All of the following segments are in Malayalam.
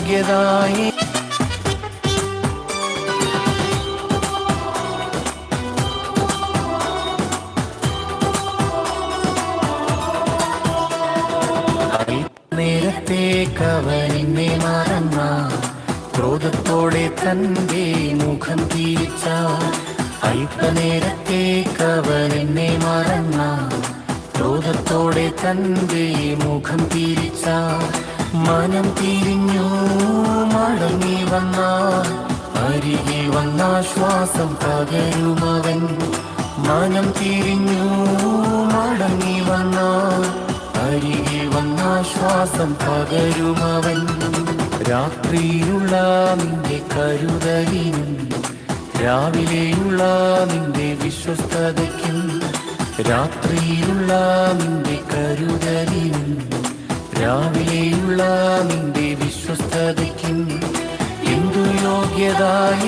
യോഗ്യതായി നേരത്തേക്കവനെ മറന്ന ക്രോധത്തോടെ തന്റെ മുഖം തിരിച്ച അല്പനേരത്തേക്കവനെ മറന്ന ക്രോധത്തോടെ തന്റെ മുഖം തിരിച്ച മനം തിരിഞ്ഞു മടങ്ങി വന്ന അരികെ വന്ന ശ്വാസം പകരുമവൻ മനം തിരിഞ്ഞു മടങ്ങി വന്ന അരികെ വന്ന ശ്വാസം പകരുമവൻ രാത്രിയിലുള്ള നിന്റെ കരുതലിനും രാവിലെയുള്ള നിന്റെ വിശ്വസ്തതയ്ക്കും രാത്രിയിലുള്ള നിന്റെ കരുതലിനും രാവിലെയുള്ള നിന്റെ വിശ്വസ്തതയ്ക്കും എന്തു യോഗ്യത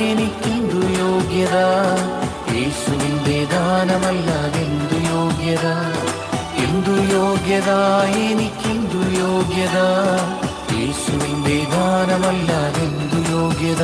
എനിക്കെന്തു യോഗ്യത യേശുവിന്റെ ദാനമല്ലാതെന്തു യോഗ്യത എന്തു യോഗ്യത എനിക്കെന്തു യോഗ്യത യേശുവിന്റെ ദാനമല്ലാതെന്തു യോഗ്യത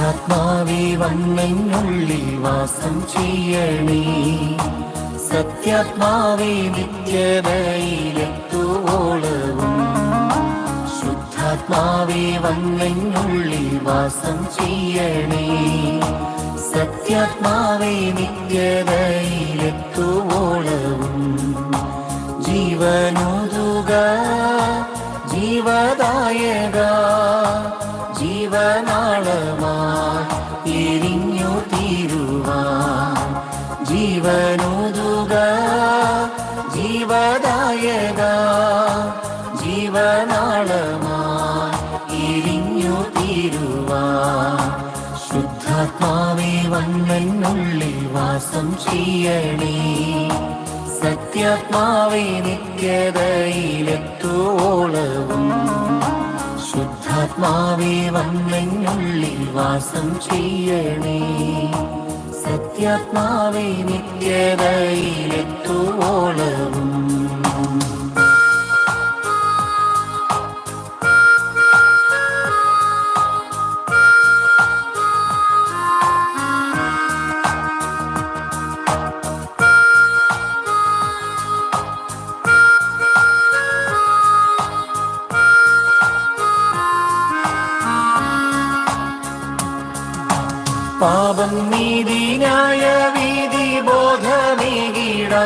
ആത്മാവേ വന്നെന്നുള്ളിൽ വാസം ചെയ്യണേ സത്യാത്മാവേ നിത്യതയിലെത്തുവോളവും ശുദ്ധാത്മാവേ വന്നെന്നുള്ളിൽ വാസം ചെയ്യണേ സത്യാത്മാവേ നിത്യതയിലെത്തുവോളവും ജീവനോതുക ജീവദായക ജീവനാളമായി എരിഞ്ഞു തീരുവാൻ ജീവനോതുക ജീവദായക ജീവനാളമായി എരിഞ്ഞു തീരുവാൻ ശുദ്ധാത്മാവേ വന്നെന്നുള്ളിൽ വാസം ചെയ്യണേ സത്യാത്മാവേ നിത്യതയിലെത്തുവോളവും ശുദ്ധാത്മാവേ വന്നെന്നുള്ളിൽ വാസം ചെയ്യണേ സത്യാത്മാവേ നിത്യതയിലെത്തുവോളവും പാപം നീതി ന്യായ വീതി ബോധമേകിടാ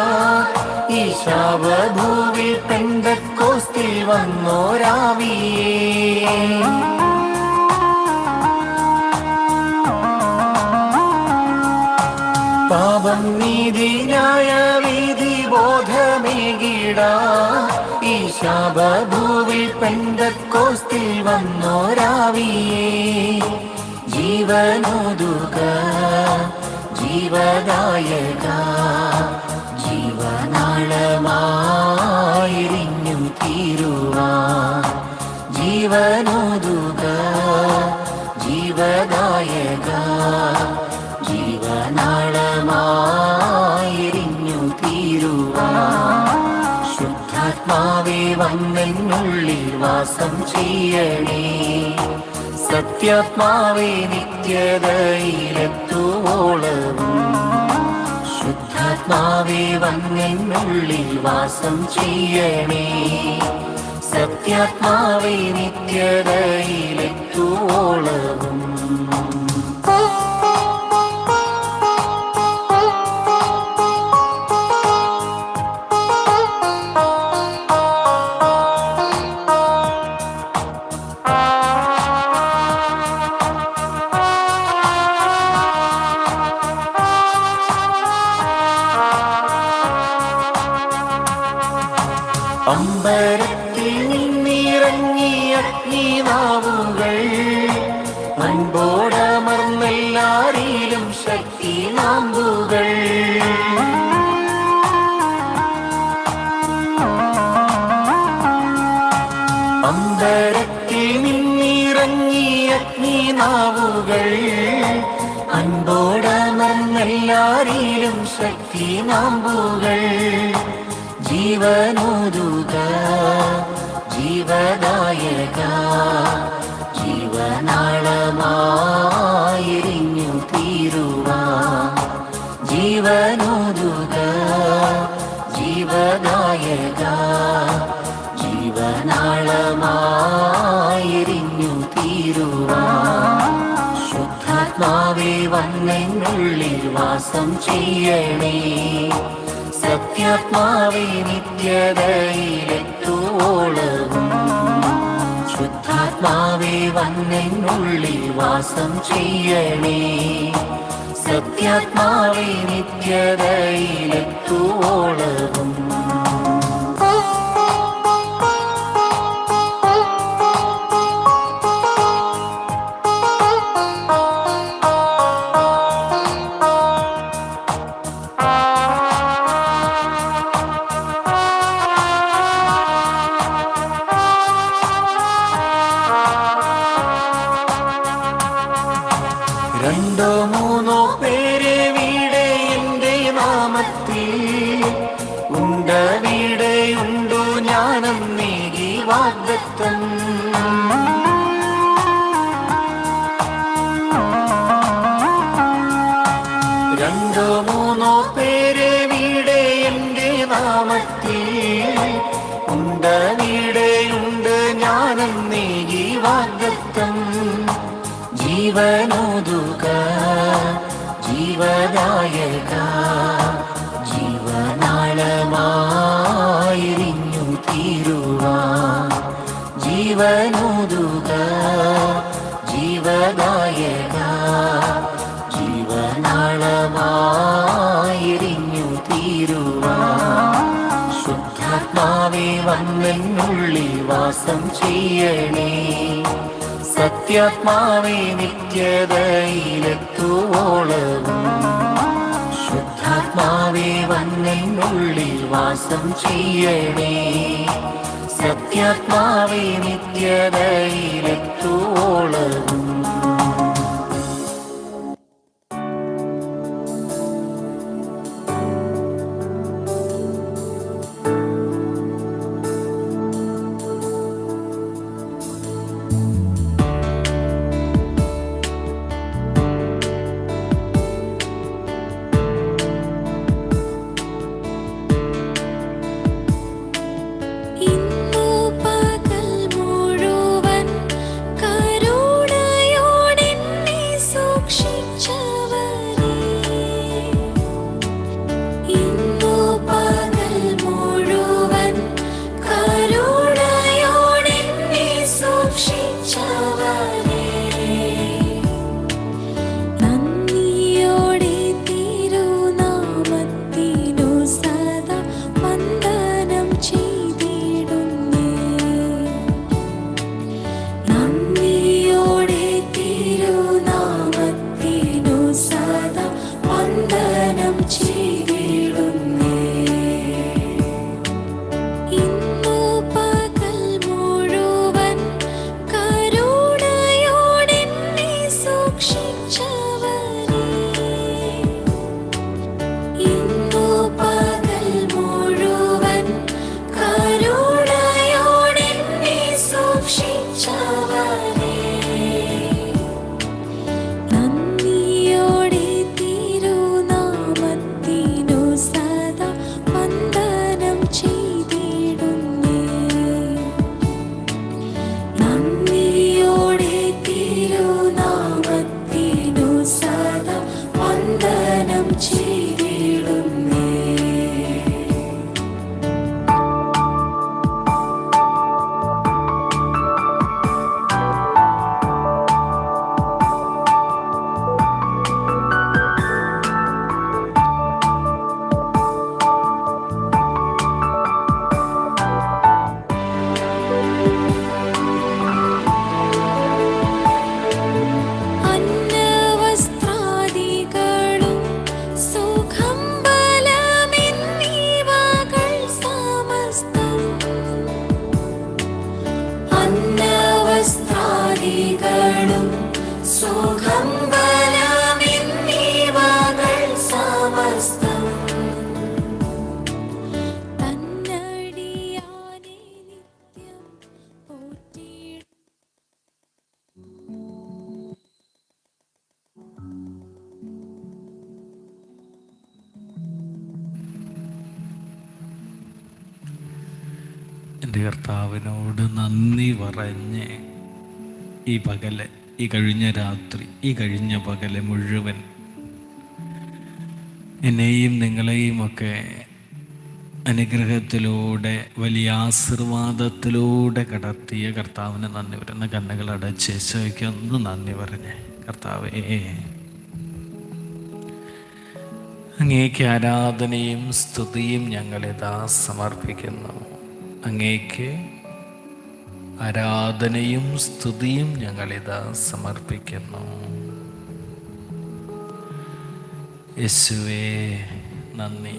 ഈ ശാപഭൂവിൽ പെന്തക്കോസ്തിൽ വന്നോരാവിയേ പാപം നീതി ന്യായ വീതി ബോധമേകിടാ ഈ ശാപഭൂവിൽ പെന്തക്കോസ്തിൽ വന്നോരാവിയേ ജീവനോതുക ജീവദായക ജീവനാളമായിരിഞ്ഞു തീരുവാൻ ജീവനോതുക ജീവദായക ജീവനാളമായിരിഞ്ഞു തീരുവാൻ ശുദ്ധാത്മാവേ വന്നെന്നുള്ളിൽ വാസം ചെയ്യണേ സത്യാത്മാവേ നിത്യതയിലെത്തുവോളവും ശുദ്ധാത്മാവേ വന്നെന്നുള്ളിൽ വാസം ചെയ്യണേ സത്യാത്മാവേ നിത്യതയിലെത്തുവോളവും അമ്പരത്തിൽ നിന്നിറങ്ങിയ അഗ്നിനാവുകൾ അൻപോടമർന്നെല്ലാരിലും ശക്തി നാമ്പുകൾ. അമ്പരത്തിൽ നിന്നിറങ്ങിയ അഗ്നിനാവുകൾ അൻപോടമർന്നെല്ലാരിലും ശക്തി നാമ്പുകൾ. ജീവനോതുക ജീവദായക ജീവനാളമായെരിഞ്ഞു തീരുവാൻ. ജീവനോതുക ജീവദായക ജീവനാളമായെരിഞ്ഞു തീരുവാൻ. ശുദ്ധാത്മാവേ വന്നെന്നുള്ളിൽ വാസം ചെയ്യണേ. സത്യാത്മാവേ നിത്യതയിലെത്തുവോളവും. ശുദ്ധാത്മാവേ വന്നെന്നുള്ളിൽ വാസം ചെയ്യണേ. സത്യാത്മാവേ നിത്യതയിലെത്തുവോളവും. രണ്ടോ മൂന്നോ പേര് വീടെ എൻ്റെ നാമത്തിൽ വീടെയുണ്ടു ഞാനെന്നേകി വാഗ്ദത്തം. രണ്ടോ മൂന്നോ പേര് വീടെ എൻ്റെ നാമത്തിൽ വീടെയുണ്ട് ഞാനെന്നേകി വാഗ്ദത്തം. ജീവനോതുക ജീവദായക ജീവനാളമായെരിഞ്ഞു തീരുവാൻ. ജീവനോതുക ജീവദായക ജീവനാളമായെരിഞ്ഞു തീരുവാൻ. ശുദ്ധാത്മാവേ വന്നെന്നുള്ളിൽ വാസം ചെയ്യണേ. സത്യാത്മാവേ നിത്യതയിലെത്തുവോളവും. ശുദ്ധാത്മാവേ വന്നെന്നുള്ളിൽ വാസം ചെയ്യണേ. സത്യാത്മാവേ നിത്യതയിലെത്തുവോളവും. ഇന്നു പകൽ മുഴുവൻ കരുണയോടെ എൻ്റെ കർത്താവിനോട് നന്ദി പറഞ്ഞ് ഈ പകല്, ഈ കഴിഞ്ഞ രാത്രി, ഈ കഴിഞ്ഞ പകല് മുഴുവൻ എന്നെയും നിങ്ങളെയും ഒക്കെ അനുഗ്രഹത്തിലൂടെ, വലിയ ആശീർവാദത്തിലൂടെ കടത്തിയ കർത്താവിന് നന്ദി പറയുന്ന കണ്ണുകൾ അടച്ച് യേശോയ്ക്ക് ഒന്ന് നന്ദി പറഞ്ഞ്, കർത്താവേ അങ്ങേക്ക് ആരാധനയും സ്തുതിയും ഞങ്ങളിതാ സമർപ്പിക്കുന്നു. അങ്ങേക്ക് ആരാധനയും സ്തുതിയും ഞങ്ങളിതാ സമർപ്പിക്കുന്നു. യേശുവേ നന്ദി,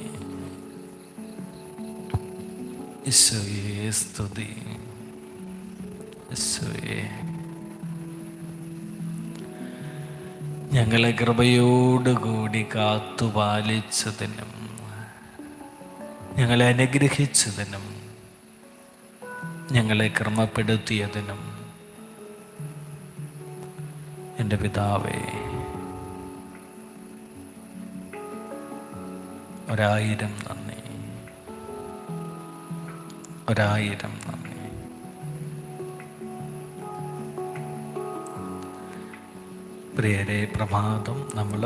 യേശുവേ സ്തുതി, യേശുവേ ഞങ്ങളെ കൃപയോടുകൂടി കാത്തുപാലിച്ചതിനും ഞങ്ങളെ അനുഗ്രഹിച്ചതിനും ഞങ്ങളെ ക്രമപ്പെടുത്തിയതിനും എൻ്റെ പിതാവേ ഒരായിരം നന്ദി, ഒരായിരം നന്ദി. പ്രിയരെ, പ്രഭാതം നമ്മൾ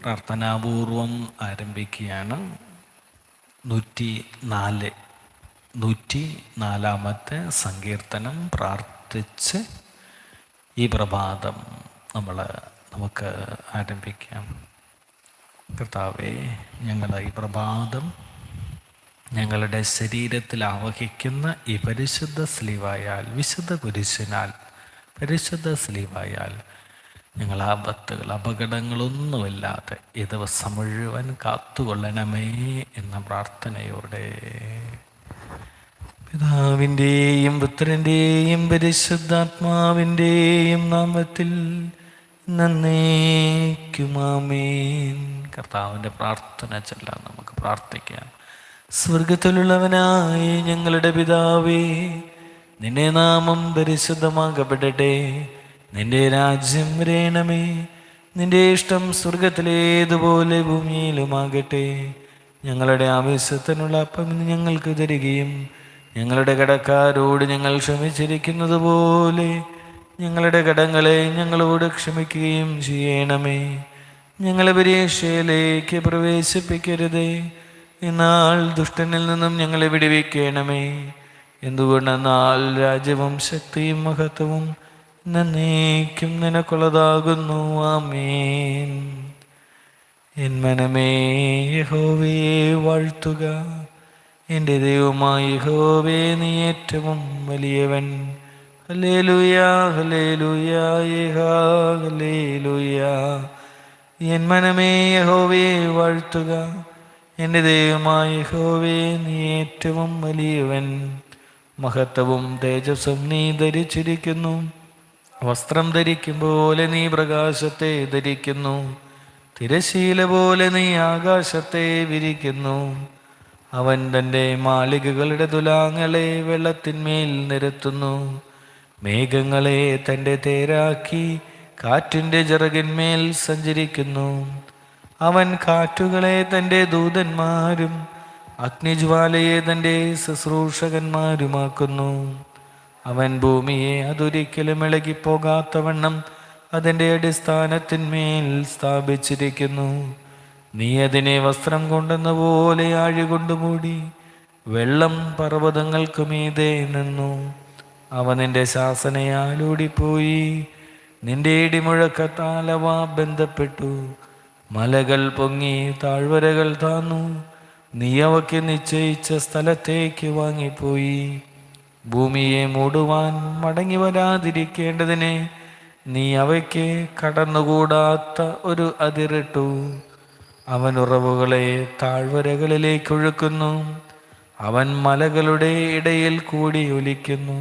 പ്രാർത്ഥനാപൂർവം ആരംഭിക്കുകയാണ്. 104 സങ്കീർത്തനം പ്രാർത്ഥിച്ച് ഈ പ്രഭാതം നമുക്ക് ആരംഭിക്കാം. കർത്താവേ, ഞങ്ങൾ ഈ പ്രഭാതം ഞങ്ങളുടെ ശരീരത്തിൽ ആവഹിക്കുന്ന ഈ പരിശുദ്ധ സ്ലീവായാൽ, വിശുദ്ധ കുരിശിനാൽ, പരിശുദ്ധ സ്ലീവായാൽ ഞങ്ങൾ ആപത്തുകൾ, അപകടങ്ങളൊന്നുമില്ലാതെ ഈ ദിവസം മുഴുവൻ കാത്തുകൊള്ളണമേ എന്ന പ്രാർത്ഥനയോടെ പിതാവിൻ്റെയും പുത്രൻ്റെയും പരിശുദ്ധാത്മാവിൻ്റെയും നാമത്തിൽ നന്നേക്കും ആമേൻ. കർത്താവിൻ്റെ പ്രാർത്ഥന ചൊല്ലാൻ നമുക്ക് പ്രാർത്ഥിക്കാം. സ്വർഗത്തിലുള്ളവനായ ഞങ്ങളുടെ പിതാവേ, നിന്റെ നാമം പരിശുദ്ധമാക്കപ്പെടട്ടെ. നിന്റെ രാജ്യം വരേണമേ. നിന്റെ ഇഷ്ടം സ്വർഗത്തിലേതുപോലെ ഭൂമിയിലുമാകട്ടെ. ഞങ്ങളുടെ ആവശ്യത്തിനുള്ള അപ്പം ഞങ്ങൾക്ക് തരികയും ഞങ്ങളുടെ കടക്കാരോട് ഞങ്ങൾ ക്ഷമിച്ചിരിക്കുന്നത് പോലെ ഞങ്ങളുടെ കടങ്ങളെ ഞങ്ങളോട് ക്ഷമിക്കുകയും ചെയ്യണമേ. ഞങ്ങളെ പരീക്ഷയിലേക്ക് പ്രവേശിപ്പിക്കരുതേ, എന്നാൽ ദുഷ്ടനിൽ നിന്നും ഞങ്ങളെ വിടുവിക്കണമേ. എന്തുകൊണ്ടെന്നാൽ രാജ്യവും ശക്തിയും മഹത്വവും എന്നേക്കും നിനക്കുള്ളതാകുന്നു. ആമേൻ. എൻ മനമേ യഹോവയെ വാഴ്ത്തുക. എൻ്റെ ദൈവമായ യഹോവേ, നീ ഏറ്റവും വലിയവൻ. ഹല്ലേലൂയാ, ഹല്ലേലൂയാ, ഹല്ലേലൂയാ. എൻ മനമേ യഹോവയെ വാഴ്ത്തുക. എൻ്റെ ദൈവമായ യഹോവേ, നീ ഏറ്റവും വലിയവൻ. മഹത്വവും തേജസ്സും നീ ധരിച്ചിരിക്കുന്നു. വസ്ത്രം ധരിക്കും പോലെ നീ പ്രകാശത്തെ ധരിക്കുന്നു. തിരശീല പോലെ നീ ആകാശത്തെ വിരിക്കുന്നു. അവൻ തൻ്റെ മാളികകളുടെ തുലാങ്ങളെ വെള്ളത്തിന്മേൽ നിരത്തുന്നു. മേഘങ്ങളെ തൻ്റെ തേരാക്കി കാറ്റിൻ്റെ ചിറകിന്മേൽ സഞ്ചരിക്കുന്നു. അവൻ കാറ്റുകളെ തൻ്റെ ദൂതന്മാരും അഗ്നിജ്വാലയെ തൻ്റെ ശുശ്രൂഷകന്മാരുമാക്കുന്നു. അവൻ ഭൂമിയെ അതൊരിക്കലും ഇളകിപ്പോകാത്തവണ്ണം അതിൻ്റെ അടിസ്ഥാനത്തിന്മേൽ സ്ഥാപിച്ചിരിക്കുന്നു. നീ അതിനെ വസ്ത്രം കൊണ്ടെന്ന പോലെ ആഴികൊണ്ടു മൂടി. വെള്ളം പർവ്വതങ്ങൾക്ക് മീതെ നിന്നു. അവ നിന്റെ ശാസനയാൽ ഓടിപ്പോയി. നിന്റെ ഇടിമുഴക്കത്താൽ അവ ബന്ധപ്പെട്ടു. മലകൾ പൊങ്ങി, താഴ്വരകൾ താന്നു. നീ അവയ്ക്ക് നിശ്ചയിച്ച സ്ഥലത്തേക്ക് വാങ്ങിപ്പോയി. ഭൂമിയെ മൂടുവാൻ മടങ്ങി വരാതിരിക്കേണ്ടതിന് നീ അവയ്ക്ക് കടന്നുകൂടാത്ത ഒരു അതിരിട്ടു. അവൻ ഉറവുകളെ താഴ്വരകളിലേക്ക് ഒഴുക്കുന്നു. അവൻ മലകളുടെ ഇടയിൽ കൂടി ഒലിക്കുന്നു.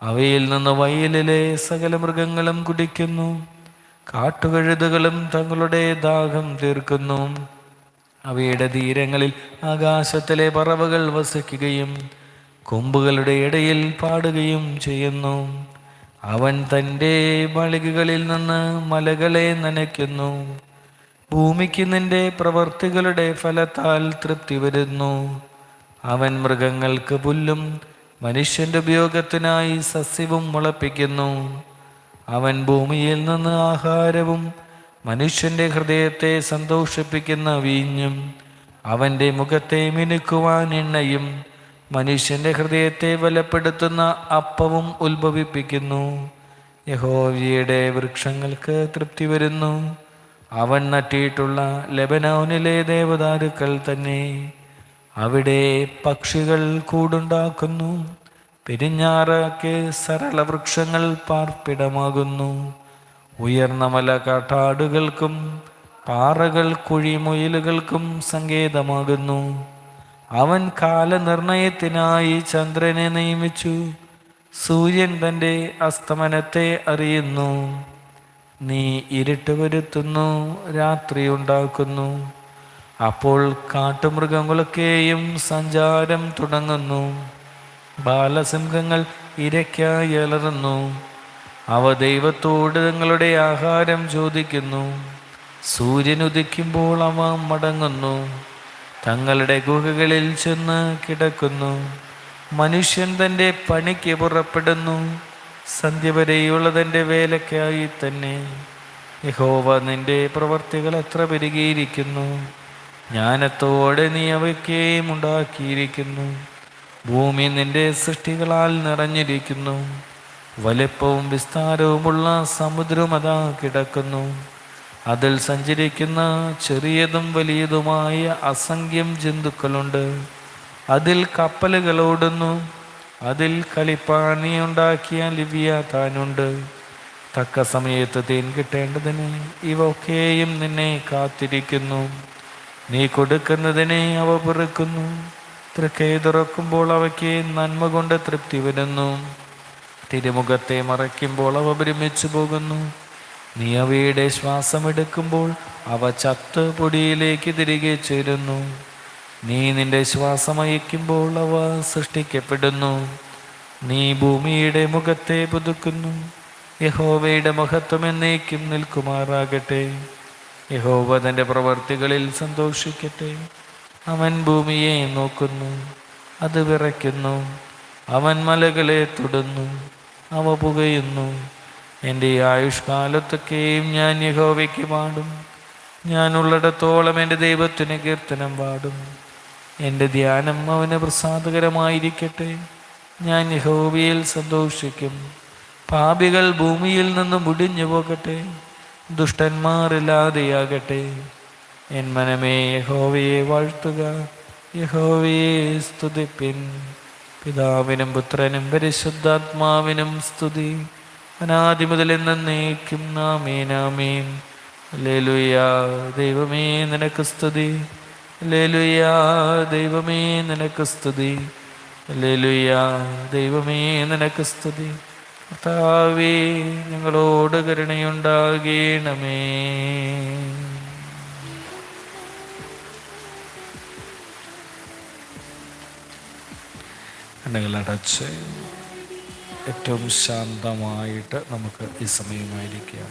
അവയിൽ നിന്ന് വയലിലെ സകല മൃഗങ്ങളും കുടിക്കുന്നു. കാട്ടുകഴുതുകളും തങ്ങളുടെ ദാഹം തീർക്കുന്നു. അവയുടെ തീരങ്ങളിൽ ആകാശത്തിലെ പറവകൾ വസിക്കുകയും കൊമ്പുകളുടെ ഇടയിൽ പാടുകയും ചെയ്യുന്നു. അവൻ തൻ്റെ മാളികകളിൽ നിന്ന് മലകളെ നനയ്ക്കുന്നു. ഭൂമിക്ക് നിന്റെ പ്രവർത്തികളുടെ ഫലത്താൽ തൃപ്തി വരുന്നു. അവൻ മൃഗങ്ങൾക്ക് പുല്ലും മനുഷ്യന്റെ ഉപയോഗത്തിനായി സസ്യവും മുളപ്പിക്കുന്നു. അവൻ ഭൂമിയിൽ നിന്ന് ആഹാരവും മനുഷ്യന്റെ ഹൃദയത്തെ സന്തോഷിപ്പിക്കുന്ന വീഞ്ഞും അവൻ്റെ മുഖത്തെ മിനുക്കുവാൻ എണ്ണയും മനുഷ്യന്റെ ഹൃദയത്തെ ബലപ്പെടുത്തുന്ന അപ്പവും ഉത്ഭവിപ്പിക്കുന്നു. യഹോവയുടെ വൃക്ഷങ്ങൾക്ക് തൃപ്തി വരുന്നു. അവൻ നട്ടിട്ടുള്ള ലെബനോനിലെ ദേവദാരുക്കൾ തന്നെ. അവിടെ പക്ഷികൾ കൂടുണ്ടാക്കുന്നു. പെരിഞ്ഞാറൊക്കെ സരള വൃക്ഷങ്ങൾ പാർപ്പിടമാകുന്നു. ഉയർന്ന മല കാട്ടാടുകൾക്കും പാറകൾ കുഴിമുയലുകൾക്കും സങ്കേതമാകുന്നു. അവൻ കാലനിർണയത്തിനായി ചന്ദ്രനെ നിയമിച്ചു. സൂര്യൻ തൻ്റെ അസ്തമനത്തെ അറിയുന്നു. നീ ഇരുട്ട് വരുത്തുന്നു, രാത്രി ഉണ്ടാക്കുന്നു. അപ്പോൾ കാട്ടുമൃഗങ്ങളൊക്കെയും സഞ്ചാരം തുടങ്ങുന്നു. ബാലസിംഹങ്ങൾ ഇരയ്ക്കായി അലറുന്നു. അവ ദൈവത്തോട് തങ്ങളുടെ ആഹാരം ചോദിക്കുന്നു. സൂര്യൻ ഉദിക്കുമ്പോൾ അവ മടങ്ങുന്നു, തങ്ങളുടെ ഗുഹകളിൽ ചെന്ന് കിടക്കുന്നു. മനുഷ്യൻ തൻ്റെ പണിക്ക് പുറപ്പെടുന്നു, സന്ധ്യ വരെയുള്ള തൻ്റെ വേലയ്ക്കായി തന്നെ. യഹോവ നിന്റെ പ്രവർത്തികൾ എത്ര പെരുകിയിരിക്കുന്നു! ജ്ഞാനത്തോടെ നീ അവയ്ക്കേയും ഉണ്ടാക്കിയിരിക്കുന്നു. ഭൂമി നിന്റെ സൃഷ്ടികളാൽ നിറഞ്ഞിരിക്കുന്നു. വലിപ്പവും വിസ്താരവുമുള്ള സമുദ്രം അതാ കിടക്കുന്നു. അതിൽ സഞ്ചരിക്കുന്ന ചെറിയതും വലിയതുമായ അസംഖ്യം ജന്തുക്കളുണ്ട്. അതിൽ കപ്പലുകൾ ഓടുന്നു. അതിൽ കളിപ്പാണി ഉണ്ടാക്കിയ ലിവ്യാതാനുണ്ട്. തക്ക സമയത്ത് തേൻ കിട്ടേണ്ടതിന് ഇവ ഒക്കെയും നിന്നെ കാത്തിരിക്കുന്നു. നീ കൊടുക്കുന്നതിനെ അവ പെറുക്കുന്നു. തൃക്കൈ തുറക്കുമ്പോൾ അവയ്ക്ക് നന്മ കൊണ്ട് തൃപ്തി വരുന്നു. തിരുമുഖത്തെ മറയ്ക്കുമ്പോൾ അവ ഭ്രമിച്ചു പോകുന്നു. നീ അവയുടെ ശ്വാസമെടുക്കുമ്പോൾ അവ ചത്ത് പൊടിയിലേക്ക് തിരികെ ചേരുന്നു. നീ നിന്റെ ശ്വാസമയക്കുമ്പോൾ അവ സൃഷ്ടിക്കപ്പെടുന്നു. നീ ഭൂമിയുടെ മുഖത്തെ പുതുക്കുന്നു. യഹോവയുടെ മഹത്വം എന്നേക്കും നിൽക്കുമാറാകട്ടെ. യഹോവ തൻ്റെ പ്രവർത്തികളിൽ സന്തോഷിക്കട്ടെ. അവൻ ഭൂമിയെ നോക്കുന്നു, അത് വിറയ്ക്കുന്നു. അവൻ മലകളെ തൊടുന്നു, അവ പുകയുന്നു. എൻ്റെ ആയുഷ്കാലത്തൊക്കെയും ഞാൻ യഹോവയ്ക്ക് പാടും. ഞാൻ ഉള്ളിടത്തോളം എൻ്റെ ദൈവത്തിന് കീർത്തനം പാടും. എൻ്റെ ധ്യാനം അവന് പ്രസാദകരമായിരിക്കട്ടെ. ഞാൻ യഹോവയിൽ സന്തോഷിക്കും. പാപികൾ ഭൂമിയിൽ നിന്ന് മുടിഞ്ഞു പോകട്ടെ, ദുഷ്ടന്മാരില്ലാതെയാകട്ടെ. എൻ മനമേ യഹോവയെ വാഴ്ത്തുക, യഹോവയെ സ്തുതിപ്പിൻ. പിതാവിനും പുത്രനും പരിശുദ്ധാത്മാവിനും സ്തുതി, അനാദി മുതൽ എന്നേക്കും. ആമേൻ ആമേൻ. ഹല്ലേലൂയാ. ദൈവമേ നിനക്ക് സ്തുതി. ഹല്ലേലൂയാ. ദൈവമേ നിനക്ക് സ്തുതി. ഹല്ലേലൂയാ. ദൈവമേ നിനക്ക് സ്തുതി. കർത്താവേ, ഞങ്ങളോട് കരുണയുണ്ടാകണമേ. കണ്ണുകളടച്ച് ഏറ്റവും ശാന്തമായിട്ട് നമുക്ക് ഈ സമയമായിരിക്കാം.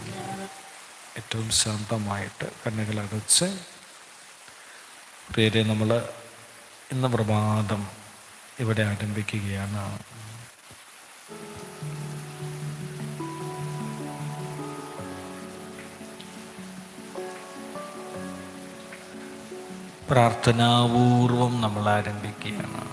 ഏറ്റവും ശാന്തമായിട്ട് കണ്ണുകളടച്ച് പ്രിയരെ, നമ്മൾ ഇന്ന് പ്രഭാതം ഇവിടെ ആരംഭിക്കുകയാണ്. പ്രാർത്ഥനാപൂർവം നമ്മൾ ആരംഭിക്കുകയാണ്.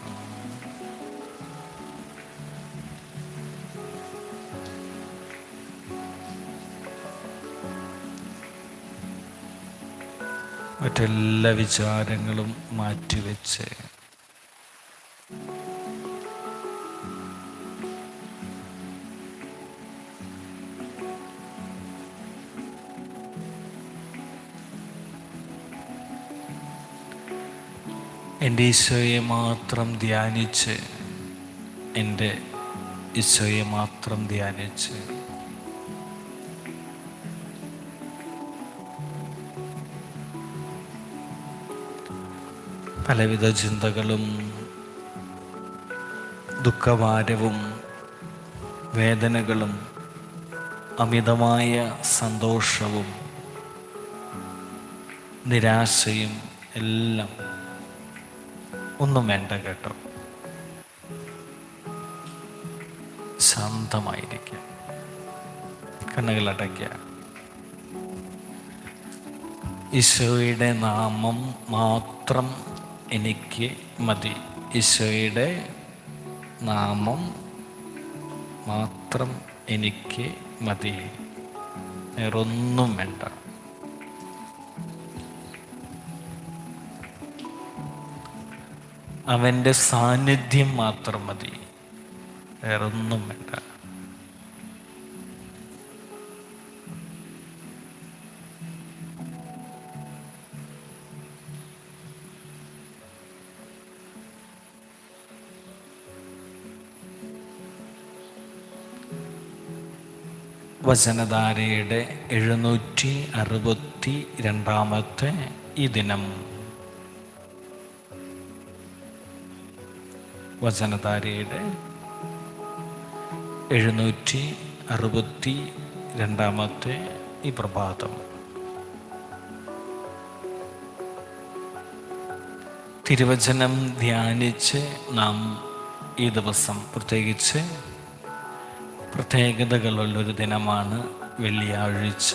മറ്റെല്ലാ വിചാരങ്ങളും മാറ്റിവെച്ച് എൻ്റെ ഈശോയെ മാത്രം ധ്യാനിച്ച്, എൻ്റെ ഈശോയെ മാത്രം ധ്യാനിച്ച് പലവിധ ചിന്തകളും ദുഃഖഭാരവും വേദനകളും അമിതമായ സന്തോഷവും നിരാശയും എല്ലാം ഒന്നും വേണ്ട കേട്ടോ. ശാന്തമായിരിക്കുക, കണ്ണുകളടയ്ക്കുക. ഈശോയുടെ നാമം മാത്രം എനിക്ക് മതി. ഈശോയുടെ നാമം മാത്രം എനിക്ക് മതി, വേറൊന്നും വേണ്ട. അവൻ്റെ സാന്നിധ്യം മാത്രം മതി, വേറൊന്നും വേണ്ട. വചനധാരയുടെ 762 ഈ ദിനം, വചനധാരയുടെ 762 ഈ പ്രഭാതം, തിരുവചനം ധ്യാനിച്ച് നാം ഈ ദിവസം പ്രത്യേകിച്ച് പ്രത്യേകതകളുള്ളൊരു ദിനമാണ്. വെള്ളിയാഴ്ച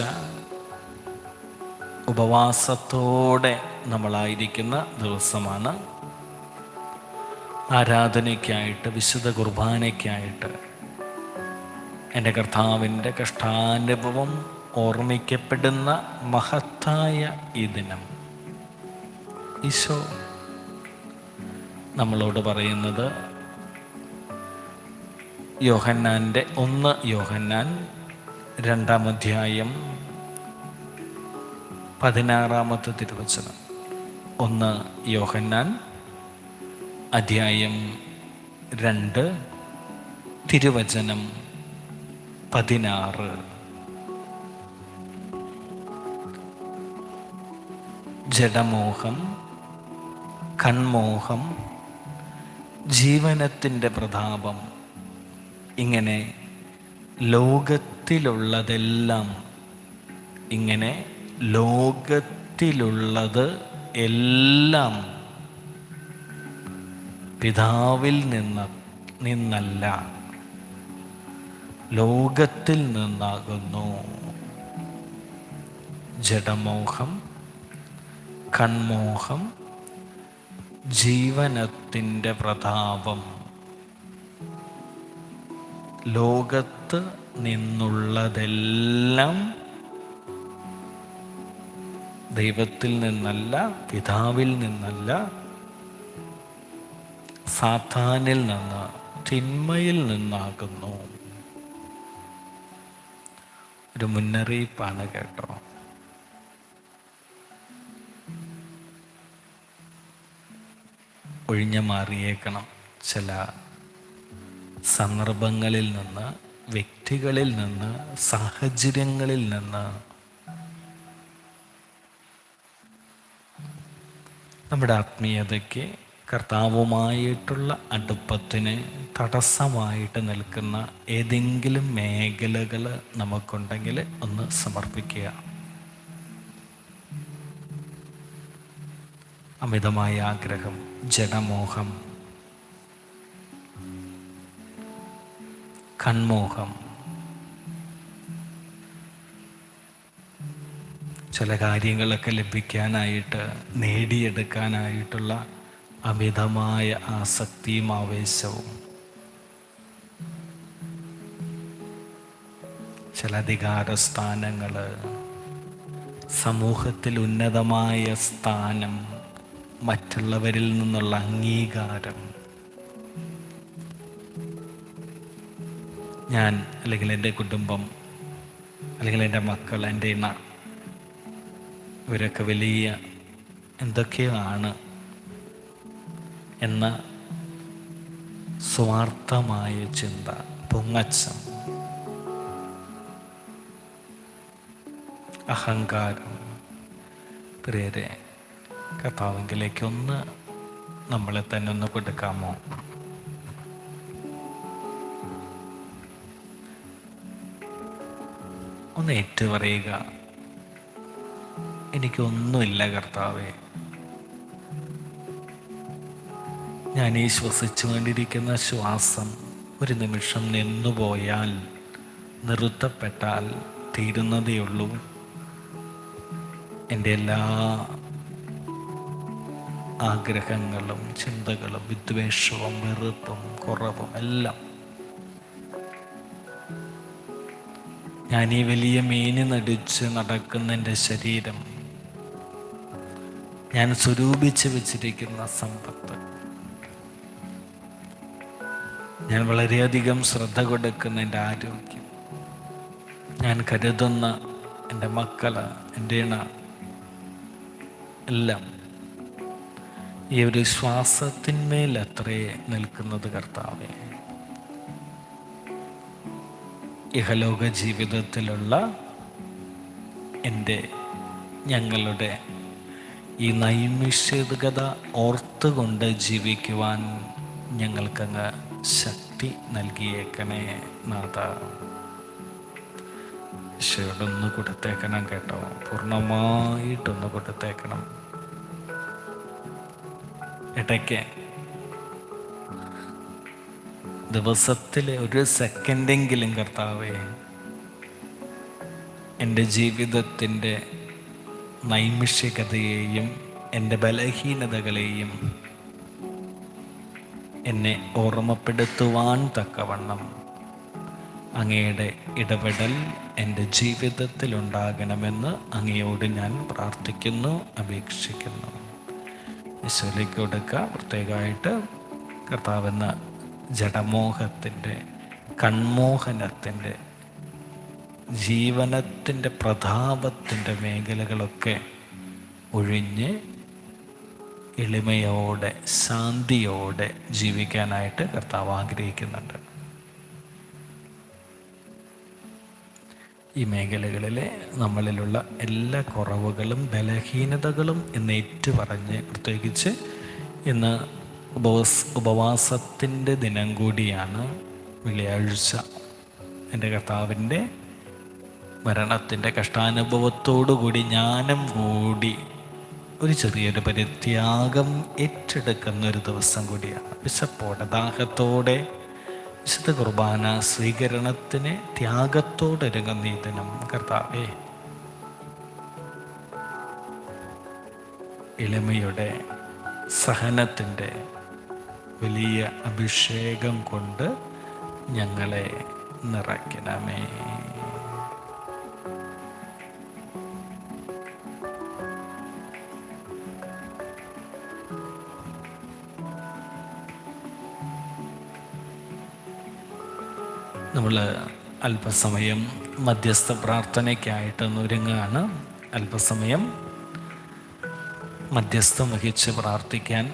ഉപവാസത്തോടെ നമ്മളായിരിക്കുന്ന ദിവസമാണ്. ആരാധനയ്ക്കായിട്ട്, വിശുദ്ധ കുർബാനയ്ക്കായിട്ട് എൻ്റെ കർത്താവിൻ്റെ കഷ്ടാനുഭവം ഓർമ്മിക്കപ്പെടുന്ന മഹത്തായ ഈ ദിനം ഈശോ നമ്മളോട് പറയുന്നത് യോഹന്നാൻ്റെ 1 യോഹന്നാൻ 2-ാം അധ്യായം 16-ാമത്തെ തിരുവചനം. 1 യോഹന്നാൻ അധ്യായം 2 തിരുവചനം 16. ജഡമോഹം, കൺമോഹം, ജീവനത്തിൻ്റെ പ്രതാപം, ഇങ്ങനെ ലോകത്തിലുള്ളതെല്ലാം, ഇങ്ങനെ ലോകത്തിലുള്ളത് എല്ലാം പിതാവിൽ നിന്നല്ല, ലോകത്തിൽ നിന്നാകുന്നു. ജഡമോഹം, കൺമോഹം, ജീവനത്തിൻ്റെ പ്രതാപം, ലോകത്ത് നിന്നുള്ളതെല്ലാം ദൈവത്തിൽ നിന്നല്ല, പിതാവിൽ നിന്നല്ല, സാത്താനിൽ നിന്ന്, തിന്മയിൽ നിന്നാകുന്നു. ഒരു മുന്നറിയിപ്പാണ് കേട്ടോ. ഒഴിഞ്ഞു മാറിയേക്കണം ചില സന്ദർഭങ്ങളിൽ നിന്ന്, വ്യക്തികളിൽ നിന്ന്, സാഹചര്യങ്ങളിൽ നിന്ന്. നമ്മുടെ ആത്മീയതയ്ക്ക്, കർത്താവുമായിട്ടുള്ള അടുപ്പത്തിന് തടസ്സമായിട്ട് നിൽക്കുന്ന ഏതെങ്കിലും മേഖലകൾ നമുക്കുണ്ടെങ്കിൽ ഒന്ന് സമർപ്പിക്കുക. അമിതമായ ആഗ്രഹം, ജഡമോഹം, കൺമോഹം, ചില കാര്യങ്ങളൊക്കെ ലഭിക്കാനായിട്ട്, നേടിയെടുക്കാനായിട്ടുള്ള അമിതമായ ആസക്തിയും ആവേശവും, ചില അധികാര സ്ഥാനങ്ങൾ, സമൂഹത്തിൽ ഉന്നതമായ സ്ഥാനം, മറ്റുള്ളവരിൽ നിന്നുള്ള അംഗീകാരം, ഞാൻ അല്ലെങ്കിൽ എൻ്റെ കുടുംബം അല്ലെങ്കിൽ എൻ്റെ മക്കൾ, എൻ്റെ ഇണ, ഇവരൊക്കെ വലിയ എന്തൊക്കെയാണ് എന്ന സ്വാർത്ഥമായ ചിന്ത, പൊങ്ങച്ചം, അഹങ്കാരം. പ്രിയരെ, കർത്താവിലേക്കൊന്ന് നമ്മളെ തന്നെ ഒന്ന് കൊടുക്കാമോ? ഒന്ന് ഏറ്റുപറയുക, എനിക്കൊന്നുമില്ല കർത്താവേ, ഞാൻ ഈ ശ്വസിച്ചു കൊണ്ടിരിക്കുന്ന ശ്വാസം ഒരു നിമിഷം നിന്നുപോയാൽ, നിർത്തപ്പെട്ടാൽ തീരുന്നതേയുള്ളൂ. എൻ്റെ എല്ലാ ആഗ്രഹങ്ങളും ചിന്തകളും വിദ്വേഷവും വെറുപ്പും കുറവും എല്ലാം ഞാൻ ഈ വലിയ മീന് നടിച്ച് നടക്കുന്ന എൻ്റെ ശരീരം, ഞാൻ സ്വരൂപിച്ച് വെച്ചിരിക്കുന്ന സമ്പത്ത്, ഞാൻ വളരെയധികം ശ്രദ്ധ കൊടുക്കുന്ന എൻ്റെ ആരോഗ്യം, ഞാൻ കരുതുന്ന എൻ്റെ മക്കള്, എൻ്റെ ഇണ എല്ലാം ഈ ഒരു ശ്വാസത്തിന്മേൽ അത്രേ നിൽക്കുന്നത് കർത്താവേ. ഇഹലോക ജീവിതത്തിലുള്ള ഞങ്ങളുടെ ഈ നൈമിഷികത ഓർത്തുകൊണ്ട് ജീവിക്കുവാൻ ഞങ്ങൾക്കങ്ങ് ശക്തി നൽകിയേക്കണേ നാഥ. ഈശോയോടൊന്ന് കൊടുത്തേക്കണം കേട്ടോ, പൂർണ്ണമായിട്ടൊന്ന് കൊടുത്തേക്കണം. ഇടയ്ക്ക് ദിവസത്തിൽ ഒരു സെക്കൻഡെങ്കിലും കർത്താവേ, എൻ്റെ ജീവിതത്തിൻ്റെ നൈമിഷികതയെയും എൻ്റെ ബലഹീനതകളെയും എന്നെ ഓർമ്മപ്പെടുത്തുവാൻ തക്കവണ്ണം അങ്ങയുടെ ഇടപെടൽ എൻ്റെ ജീവിതത്തിലുണ്ടാകണമെന്ന് അങ്ങയോട് ഞാൻ പ്രാർത്ഥിക്കുന്നു, അപേക്ഷിക്കുന്നു. ഈശോയിലേക്ക് കൊടുക്കുക. പ്രത്യേകമായിട്ട് കർത്താവെന്ന ജഡമോഹത്തിൻ്റെ, കൺമോഹനത്തിൻ്റെ, ജീവനത്തിൻ്റെ പ്രതാപത്തിൻ്റെ മേഖലകളൊക്കെ ഒഴിഞ്ഞ് എളിമയോടെ ശാന്തിയോടെ ജീവിക്കാനായിട്ട് കർത്താവ് ആഗ്രഹിക്കുന്നുണ്ട്. ഈ മേഖലകളിലെ നമ്മളിലുള്ള എല്ലാ കുറവുകളും ബലഹീനതകളും എന്ന് ഏറ്റുപറഞ്ഞ്, പ്രത്യേകിച്ച് ഇന്ന് ഉപവാസത്തിൻ്റെ ദിനം കൂടിയാണ്, വെള്ളിയാഴ്ച. എൻ്റെ കർത്താവിൻ്റെ മരണത്തിൻ്റെ കഷ്ടാനുഭവത്തോടു കൂടി ഞാനും കൂടി ഒരു ചെറിയൊരു പരിത്യാഗം ഏറ്റെടുക്കുന്ന ഒരു ദിവസം കൂടിയാണ്. വിശപ്പോടെ ദാഹത്തോടെ വിശുദ്ധ കുർബാന സ്വീകരണത്തിന് ത്യാഗത്തോടൊരുങ്ങുന്ന ഈ ദിനം കർത്താവേ, എളിമയുടെ സഹനത്തിൻ്റെ വലിയ അഭിഷേകം കൊണ്ട് ഞങ്ങളെ നിറയ്ക്കണമേ. നമ്മൾ അല്പസമയം മധ്യസ്ഥ പ്രാർത്ഥനയ്ക്കായിട്ടൊന്ന് ഒരുങ്ങുകയാണ്. അല്പസമയം മധ്യസ്ഥം വഹിച്ച് പ്രാർത്ഥിക്കാൻ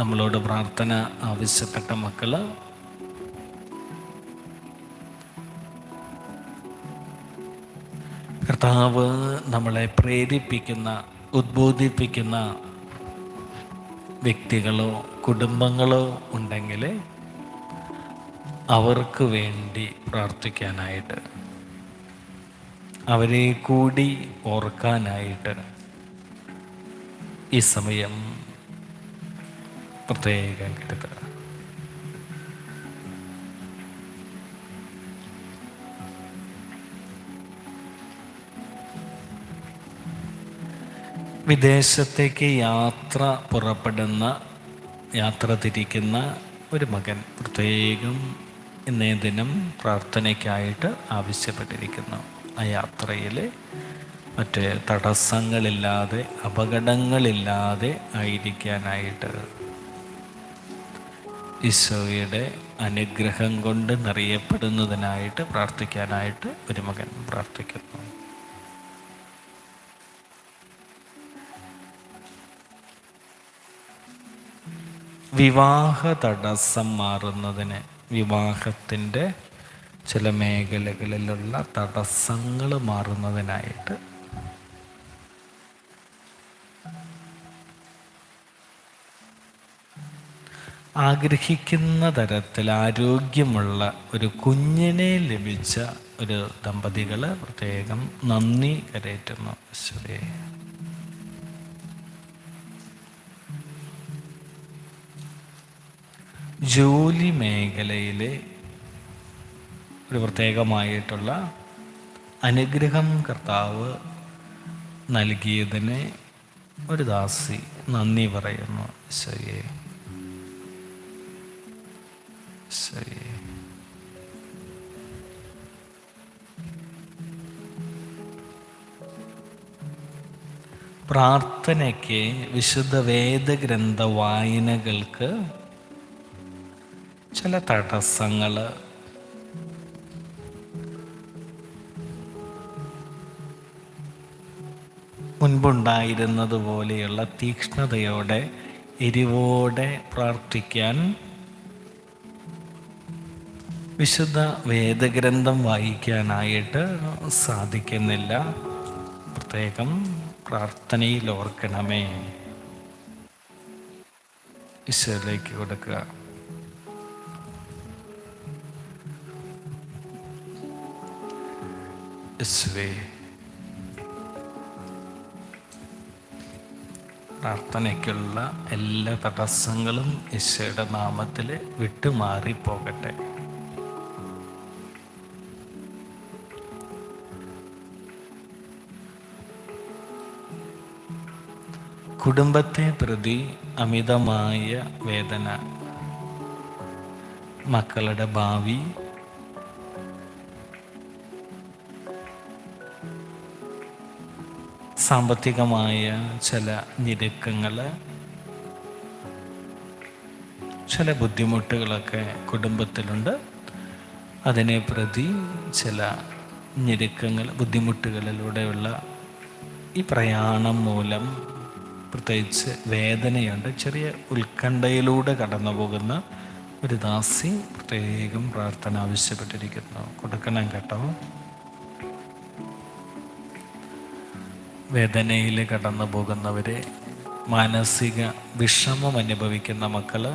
നമ്മളോട് പ്രാർത്ഥന ആവശ്യപ്പെട്ട മക്കള് കർത്താവ് നമ്മളെ പ്രേരിപ്പിക്കുന്ന, ഉദ്ബോധിപ്പിക്കുന്ന വ്യക്തികളോ കുടുംബങ്ങളോ ഉണ്ടെങ്കിൽ അവർക്ക് വേണ്ടി പ്രാർത്ഥിക്കാനായിട്ട്, അവരെ കൂടി ഓർക്കാനായിട്ട് ഈ സമയം പ്രത്യേകം കരുതുക. വിദേശത്തേക്ക് യാത്ര തിരിക്കുന്ന ഒരു മകൻ പ്രത്യേകം ഇന്നേ ദിനം പ്രാർത്ഥനയ്ക്കായിട്ട് ആവശ്യപ്പെട്ടിരിക്കുന്നു. ആ യാത്രയിൽ മറ്റ് തടസ്സങ്ങളില്ലാതെ, അപകടങ്ങളില്ലാതെ ആയിരിക്കാനായിട്ട്, ഈശോയുടെ അനുഗ്രഹം കൊണ്ട് നിറയപ്പെടുന്നതിനായിട്ട് പ്രാർത്ഥിക്കാനായിട്ട് ഒരു മകൻ പ്രാർത്ഥിക്കുന്നു. വിവാഹ തടസ്സം മാറുന്നതിന്, വിവാഹത്തിൻ്റെ ചില മേഖലകളിലുള്ള തടസ്സങ്ങൾ മാറുന്നതിനായിട്ട് ആഗ്രഹിക്കുന്ന തരത്തിൽ ആരോഗ്യമുള്ള ഒരു കുഞ്ഞിനെ ലഭിച്ച ഒരു ദമ്പതികൾ പ്രത്യേകം നന്ദി കരയറ്റുന്നു. ഈശോയെ, ജോലി മേഖലയിലെ ഒരു പ്രത്യേകമായിട്ടുള്ള അനുഗ്രഹം കർത്താവ് നൽകിയതിന് ഒരു ദാസി നന്ദി പറയുന്നു. ഈശോയെ, ഈശോയെ. പ്രാർത്ഥനയ്ക്ക്, വിശുദ്ധ വേദഗ്രന്ഥ വായനകൾക്ക് ചില തടസ്സങ്ങൾ മുൻപുണ്ടായിരുന്നത് പോലെയുള്ള തീക്ഷ്ണതയോടെ, എരിവോടെ പ്രാർത്ഥിക്കാൻ വിശുദ്ധ വേദഗ്രന്ഥം വായിക്കാനായിട്ട് സാധിക്കുന്നില്ല. പ്രത്യേകം പ്രാർത്ഥനയിൽ ഓർക്കണമേ. ഈശോയിലേക്ക് കൊടുക്കുക. യേശുവേ, പ്രാർത്ഥനയ്ക്കുള്ള എല്ലാ തടസ്സങ്ങളും ഈശോയുടെ നാമത്തിൽ വിട്ടുമാറിപ്പോകട്ടെ. കുടുംബത്തെ പ്രതി അമിതമായ വേദന, മക്കളുടെ ഭാവി, സാമ്പത്തികമായ ചില ഞെരുക്കങ്ങൾ, ചില ബുദ്ധിമുട്ടുകളൊക്കെ കുടുംബത്തിലുണ്ട്. അതിനെ പ്രതി ചില ഞെരുക്കങ്ങൾ, ബുദ്ധിമുട്ടുകളിലൂടെയുള്ള ഈ പ്രയാണം മൂലം പ്രത്യേകിച്ച് വേദനയുണ്ട്. ചെറിയ ഉത്കണ്ഠയിലൂടെ കടന്നു പോകുന്ന ഒരു ദാസി പ്രത്യേകം പ്രാർത്ഥന ആവശ്യപ്പെട്ടിരിക്കുന്നു. കൊടുക്കണം കേട്ടോ. വേദനയിൽ കടന്നു പോകുന്നവരെ, മാനസിക വിഷമം അനുഭവിക്കുന്ന മക്കള്,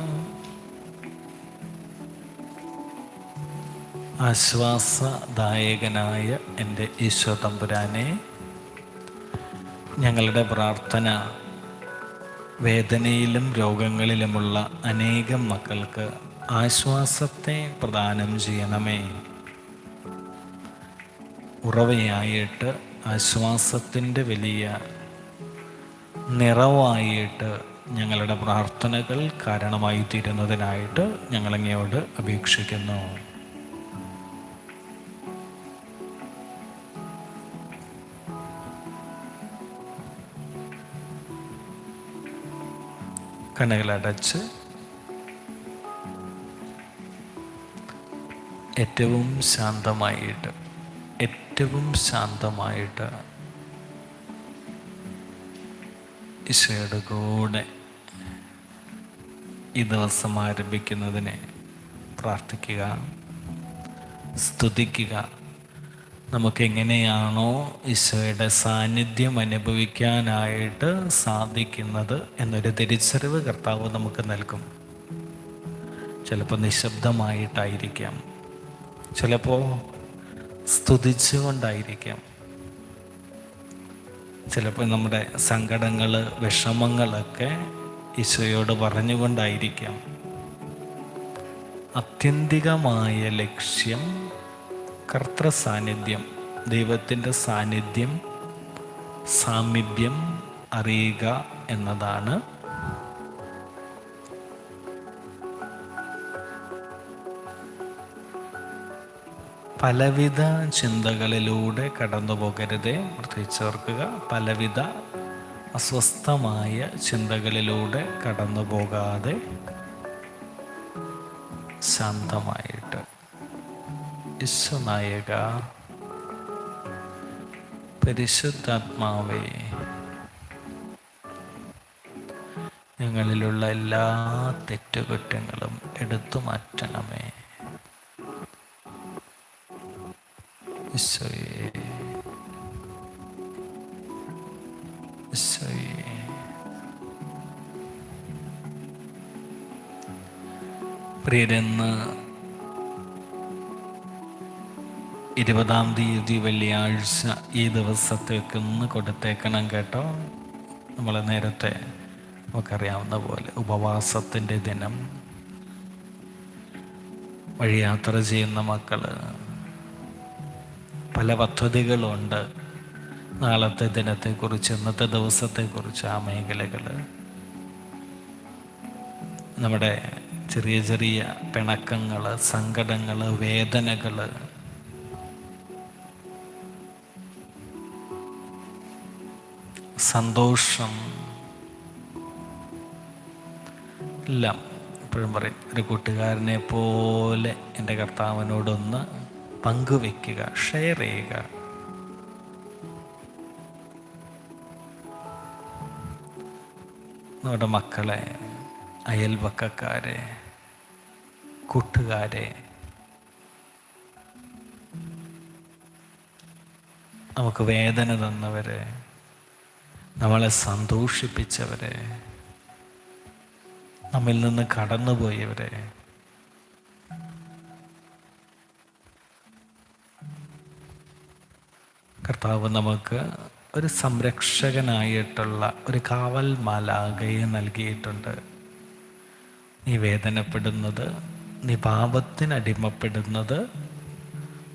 ആശ്വാസദായകനായ എൻ്റെ ഈശോ തമ്പുരാനെ, ഞങ്ങളുടെ പ്രാർത്ഥന വേദനയിലും രോഗങ്ങളിലുമുള്ള അനേകം മക്കൾക്ക് ആശ്വാസത്തെ പ്രദാനം ചെയ്യണമേ. ഉറവയായിട്ട്, ആശ്വാസത്തിൻ്റെ വലിയ നിറവായിട്ട് ഞങ്ങളുടെ പ്രാർത്ഥനകൾ കാരണമായി തീരുന്നതിനായിട്ട് ഞങ്ങളങ്ങയോട് അപേക്ഷിക്കുന്നു. കണ്ണുകളടച്ച് ഏറ്റവും ശാന്തമായിട്ട് ഈശോയുടെ കൂടെ ഈ ദിവസം ആരംഭിക്കുന്നതിനെ പ്രാർത്ഥിക്കുക, സ്തുതിക്കുക. നമുക്കെങ്ങനെയാണോ ഈശോയുടെ സാന്നിധ്യം അനുഭവിക്കാനായിട്ട് സാധിക്കുന്നത് എന്നൊരു തിരിച്ചറിവ് കർത്താവ് നമുക്ക് നൽകും. ചിലപ്പോൾ നിശബ്ദമായിട്ടായിരിക്കാം, ചിലപ്പോൾ സ്തുതിച്ചുകൊണ്ടായിരിക്കാം, ചിലപ്പോൾ നമ്മുടെ സങ്കടങ്ങൾ, വിഷമങ്ങളൊക്കെ ഈശോയോട് പറഞ്ഞുകൊണ്ടായിരിക്കാം. ആത്യന്തികമായ ലക്ഷ്യം കർത്തൃ സാന്നിധ്യം, ദൈവത്തിൻ്റെ സാന്നിധ്യം, സാമീപ്യം അറിയുക എന്നതാണ്. പലവിധ ചിന്തകളിലൂടെ കടന്നു പോകരുതേ. പ്രത്യേകിച്ച് ഓർക്കുക, പലവിധ അസ്വസ്ഥമായ ചിന്തകളിലൂടെ കടന്നു പോകാതെ ശാന്തമായിട്ട്, ഈശോനായക, പരിശുദ്ധാത്മാവേ, ഞങ്ങളിലുള്ള എല്ലാ തെറ്റുകുറ്റങ്ങളും എടുത്തു മാറ്റണമേ. ഈശോയേ, ഈശോയേ, പ്രിയരെന്ന് 20-ാം തീയതി വെള്ളിയാഴ്ച ഈ ദിവസത്തേക്ക് ഒന്ന് കൊടുത്തേക്കണം കേട്ടോ. നമ്മൾ നേരത്തെ നമുക്കറിയാവുന്ന പോലെ ഉപവാസത്തിൻ്റെ ദിനം, വഴിയാത്ര ചെയ്യുന്ന മക്കള്, പല പദ്ധതികളുണ്ട് നാളത്തെ ദിനത്തെക്കുറിച്ച്, ഇന്നത്തെ ദിവസത്തെക്കുറിച്ച്. ആ മേഖലകൾ, നമ്മുടെ ചെറിയ ചെറിയ പിണക്കങ്ങൾ, സങ്കടങ്ങൾ, വേദനകൾ, സന്തോഷം എല്ലാം എപ്പോഴും പറയും, ഒരു കൂട്ടുകാരനെ പോലെ എൻ്റെ കർത്താവിനോടൊന്ന് പങ്കുവെക്കുക, ഷെയർ ചെയ്യുക. നമ്മുടെ മക്കളെ, അയൽപക്കക്കാരെ, കൂട്ടുകാരെ, നമുക്ക് വേദന തന്നവരെ, നമ്മളെ സന്തോഷിപ്പിച്ചവരെ, നമ്മിൽ നിന്ന് കടന്നുപോയവരെ, കർത്താവ് നമുക്ക് ഒരു സംരക്ഷകനായിട്ടുള്ള ഒരു കാവൽ മാലാഖയെ നൽകിയിട്ടുണ്ട്. നീ വേദനപ്പെടുന്നത്, നീ പാപത്തിനടിമപ്പെടുന്നത്,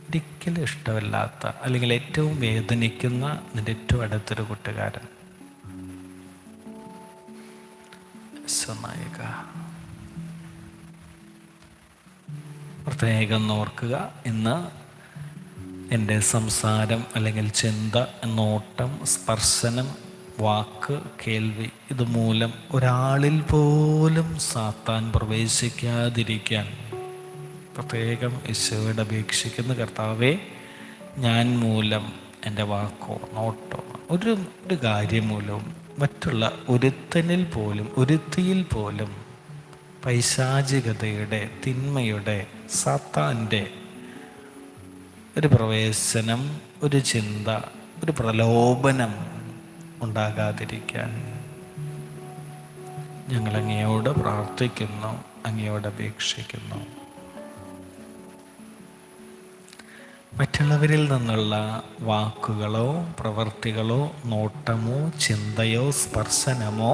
ഒരിക്കലും ഇഷ്ടമല്ലാത്ത, അല്ലെങ്കിൽ ഏറ്റവും വേദനിക്കുന്ന നിന്റെ ഏറ്റവും അടുത്തൊരു കൂട്ടുകാരൻ നായിക. പ്രത്യേകം ഓർക്കുക, ഇന്ന് എൻ്റെ സംസാരം അല്ലെങ്കിൽ ചിന്ത, നോട്ടം, സ്പർശനം, വാക്ക്, കേൾവി, ഇതുമൂലം ഒരാളിൽ പോലും സാത്താൻ പ്രവേശിക്കാതിരിക്കാൻ പ്രത്യേകം ഈശോയോട് അപേക്ഷിക്കുന്ന, കർത്താവേ, ഞാൻ മൂലം എൻ്റെ വാക്കോ നോട്ടോ ഒരു കാര്യം മൂലവും മറ്റുള്ള ഒരുത്തനിൽ പോലും ഒരുത്തിയിൽ പോലും പൈശാചികതയുടെ, തിന്മയുടെ, സാത്താൻ്റെ ഒരു പ്രവേശനം, ഒരു ചിന്ത, ഒരു പ്രലോഭനം ഉണ്ടാകാതിരിക്കാൻ ഞങ്ങൾ അങ്ങയോട് പ്രാർത്ഥിക്കുന്നു, അങ്ങയോട് അപേക്ഷിക്കുന്നു. മറ്റുള്ളവരിൽ നിന്നുള്ള വാക്കുകളോ പ്രവൃത്തികളോ നോട്ടമോ ചിന്തയോ സ്പർശനമോ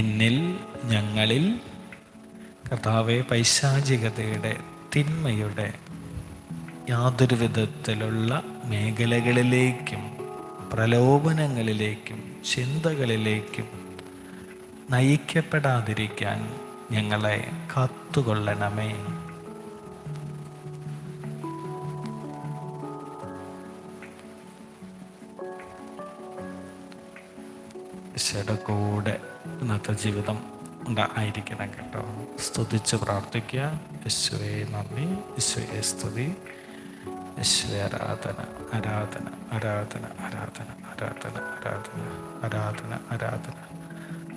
എന്നിൽ, ഞങ്ങളിൽ കർത്താവേ പൈശാചികതയുടെ, തിന്മയുടെ യാതൊരു വിധത്തിലുള്ള മേഖലകളിലേക്കും പ്രലോഭനങ്ങളിലേക്കും ചിന്തകളിലേക്കും നയിക്കപ്പെടാതിരിക്കാൻ ഞങ്ങളെ കാത്തുകൊള്ളണമേ. ഈശോയുടെ കൂടെ ഇന്നത്തെ ജീവിതം ആയിരിക്കണം കേട്ടോ. സ്തുതിച്ച് പ്രാർത്ഥിക്കുക. യേശുവേ നന്ദി, യേശുവേ സ്തുതി, യേശുവേ ആരാധന, ആരാധന, ആരാധന, ആരാധന, ആരാധന, ആരാധന, ആരാധന, ആരാധന.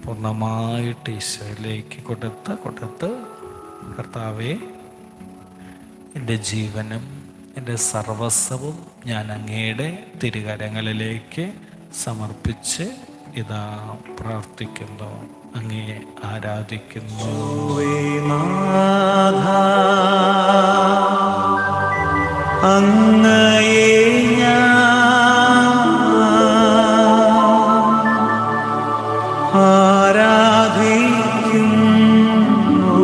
പൂർണ്ണമായിട്ട് ഈശോയിലേക്ക് കൊടുത്ത് കർത്താവേ, എൻ്റെ ജീവനും എൻ്റെ സർവസ്വവും ഞാൻ അങ്ങയുടെ തിരുകരങ്ങളിലേക്ക് സമർപ്പിച്ച് ഇതാ പ്രാർത്ഥിക്കുന്നു, അങ്ങയെ ആരാധിക്കുന്നു. അങ്ങയെ ആരാധിക്കുന്നു,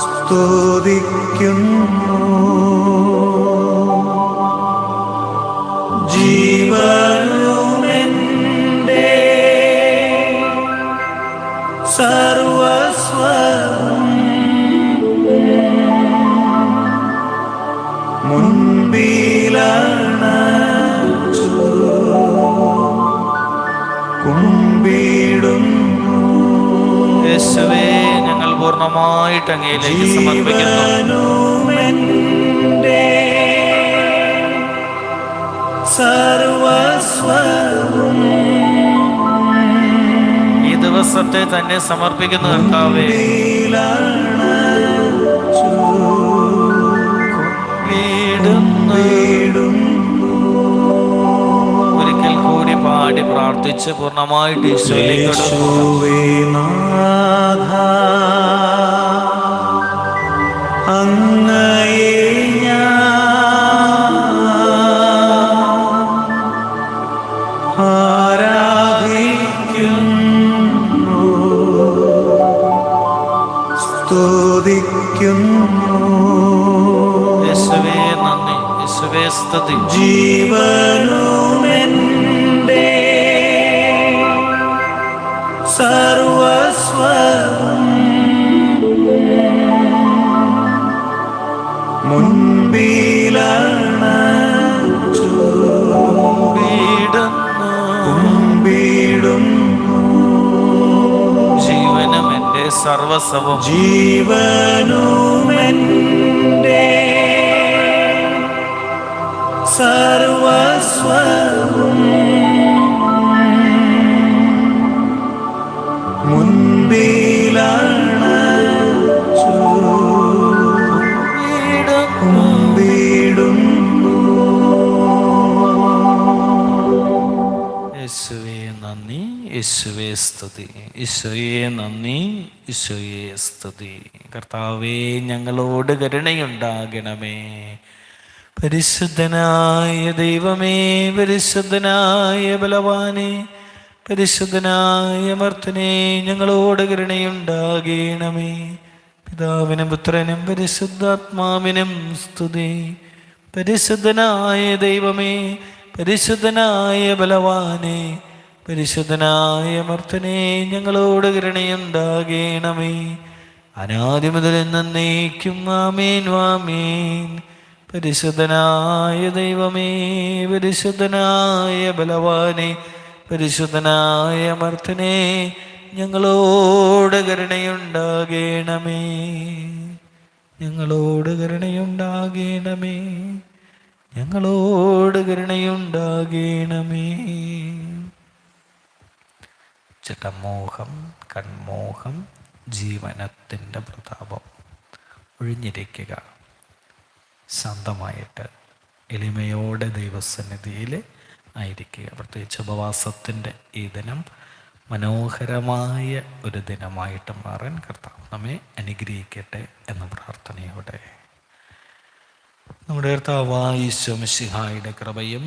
സ്തുതിക്കുന്നു. ജീവനുമെൻ്റെ സർവസ്വം മുൻപിലണച്ചു കുമ്പിടുന്നു. യേശുവേ, ഞങ്ങൾ പൂർണ്ണമായിട്ട് അങ്ങയിലേക്ക് സമർപ്പിക്കുന്നു. സർവസ്വം ഈ ദിവസത്തെ തന്നെ സമർപ്പിക്കുന്നു കർത്താവേ. ഒരിക്കൽ കൂടി പാടി പ്രാർത്ഥിച്ച് പൂർണ്ണമായിട്ട് ഈശോയിലേക്ക് അങ്ങയെ ആരാധിക്കുന്നു, യേശുവേ നന്ദി, യേശുവേ സ്തുതി. ജീവനുമെൻ്റെ സർവസ്വം മുൻപിലണച്ചു കുമ്പിടുന്നു. ജീവനും എൻ്റെ സർവസ്വവും, ജീവനുമെൻ്റെ സർവസ്വവും മുൻപിലണച്ചു കുമ്പിടുന്നു. യേശുവേ നന്ദി, യേശുവേ സ്തുതി. ഈശോയെ നന്ദി, ഈശോയെ സ്തുതി. കർത്താവേ, ഞങ്ങളോട് കരുണയുണ്ടാകണമേ. പരിശുദ്ധനായ ദൈവമേ, പരിശുദ്ധനായ ബലവാനെ, പരിശുദ്ധനായ അമർത്തനെ, ഞങ്ങളോട് കരുണയുണ്ടാകണമേ. പിതാവിനും പുത്രനും പരിശുദ്ധാത്മാവിനും സ്തുതി. പരിശുദ്ധനായ ദൈവമേ, പരിശുദ്ധനായ ബലവാനെ, പരിശുദ്ധനായ അമർത്തനെ, ഞങ്ങളോട് കരുണയുണ്ടാകണമേ. അനാദി മുതൽ എന്നേക്കും ആമേൻ ആമേൻ. പരിശുദ്ധനായ ദൈവമേ, പരിശുദ്ധനായ ബലവാനെ, പരിശുദ്ധനായ അമർത്തനെ, ഞങ്ങളോട് കരുണയുണ്ടാകണമേ. ഞങ്ങളോട് കരുണയുണ്ടാകണമേ. ഞങ്ങളോട് കരുണയുണ്ടാകണമേ. ജഡമോഹം, കൺമോഹം, ജീവനത്തിൻ്റെ പ്രതാപം ഒഴിഞ്ഞിരിക്കുക. ശാന്തമായിട്ട് എളിമയോടെ ദൈവസന്നിധിയിൽ ആയിരിക്കുക. പ്രത്യേകിച്ച് ഉപവാസത്തിൻ്റെ ഈ ദിനം മനോഹരമായ ഒരു ദിനമായിട്ട് മാറാൻ കർത്താവ് നമ്മെ അനുഗ്രഹിക്കട്ടെ എന്ന പ്രാർത്ഥനയോടെ നമ്മുടെ കർത്താവായ ഈശോ മിശിഹായുടെ കൃപയും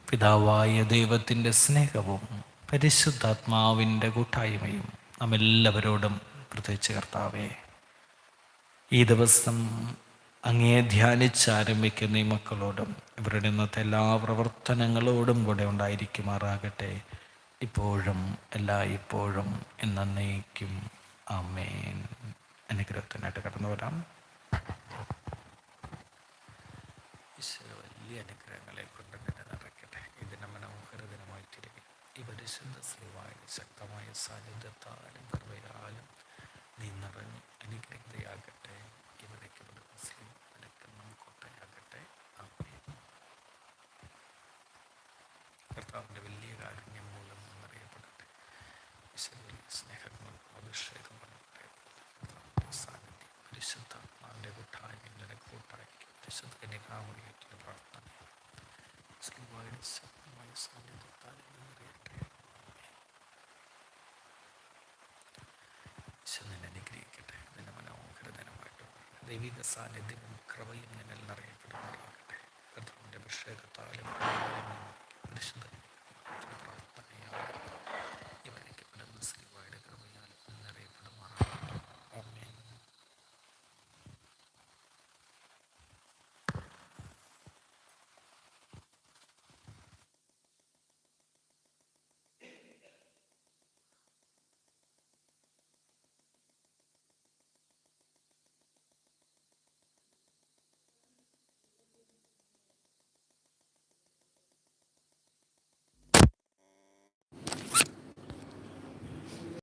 പിതാവായ ദൈവത്തിൻ്റെ സ്നേഹവും പരിശുദ്ധാത്മാവിൻ്റെ കൂട്ടായ്മയും നമ്മെല്ലാവരോടും, പ്രത്യേകിച്ച് കർത്താവേ, ഈ ദിവസം അങ്ങേ ധ്യാനിച്ചാരംഭിക്കുന്ന ഈ മക്കളോടും ഇവരുടെ ഇന്നത്തെ എല്ലാ പ്രവർത്തനങ്ങളോടും കൂടെ ഉണ്ടായിരിക്കുമാറാകട്ടെ, ഇപ്പോഴും എല്ലായ്പ്പോഴും എന്നേക്കും. ആമേൻ. അനുഗ്രഹത്തിനായിട്ട് കടന്നു വരാം. ഈശോ വലിയ അനുഗ്രഹങ്ങളെ കൊണ്ട് നിറയ്ക്കട്ടെ. ഇതിനെ മനോഹര ദിനമായിട്ടിരിക്കും. ഈ പരിശുദ്ധ ശ്രീവായുടെ ശക്തമായ സാന്നിധ്യത്താലും കൃപയാലും നീ നിറഞ്ഞ് അനുഗ്രഹിതയാകട്ടെ. ഇവിടേക്ക് മുസ്ലിം കോട്ടയാകട്ടെ. കർത്താവിൻ്റെ വലിയ കാരുണ്യം മൂലം എന്നറിയപ്പെടട്ടെ. ഈശ്വര സ്നേഹങ്ങളും അഭിഷേകം വരട്ടെ. സാന്നിധ്യം പരിശുദ്ധാത്മാവിൻ്റെ കൂട്ടായ്മ കൂട്ടായിരിക്കും. പരിശുദ്ധ കന്യകാമറിയത്തിൻ്റെ പ്രാർത്ഥന ശ്രീവായുടെ ശക്തമായ സാന്നിധ്യത്താൽ നിറയട്ടെ. ഈശ്വരനെ അനുഗ്രഹിക്കട്ടെ. ഇതിൻ്റെ മനോഹര ദിനമായിട്ട് ദൈവിക സാന്നിധ്യവും കൃപയും നിന്നിൽ നിറയപ്പെടുമാറാകട്ടെ. കർത്താവിൻ്റെ അഭിഷേകത്താലും പരിശുദ്ധ